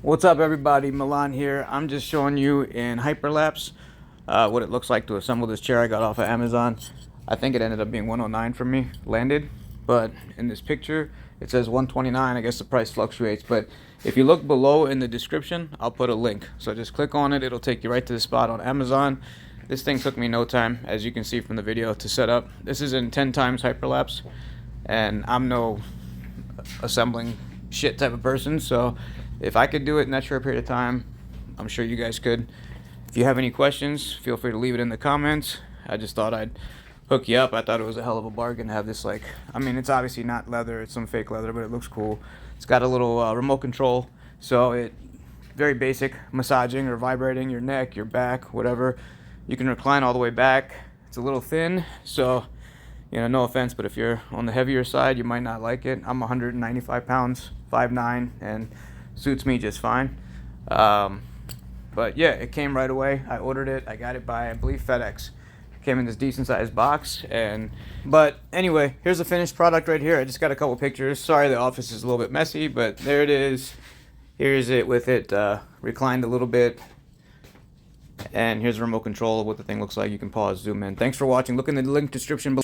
What's up, everybody? Milan here. I'm just showing you in hyperlapse what it looks like to assemble this chair I got off of Amazon. I think it ended up being 109 for me landed, but in this picture it says 129. I guess the price fluctuates, but if you look below in the description, I'll put a link. So just click on it. It'll take you right to the spot on Amazon. This thing took me no time, as you can see from the video, to set up. This is in 10 times hyperlapse, and I'm no assembling shit type of person, so if I could do it in that short period of time, I'm sure you guys could. If you have any questions, feel free to leave it in the comments. I just thought I'd hook you up. I thought it was a hell of a bargain to have this, like, I mean, it's obviously not leather, it's some fake leather, but it looks cool. It's got a little remote control, so it very basic massaging or vibrating your neck, your back, whatever. You can recline all the way back. It's a little thin, so no offense, but if you're on the heavier side, you might not like it. I'm 195 pounds, 5'9", and suits me just fine. But yeah, it came right away. I ordered it. I got it by, I believe, FedEx. It came in this decent sized box. But anyway, here's the finished product right here. I just got a couple pictures. Sorry the office is a little bit messy, but there it is. Here's it with it reclined a little bit. And here's the remote control of what the thing looks like. You can pause, zoom in. Thanks for watching. Look in the link description below.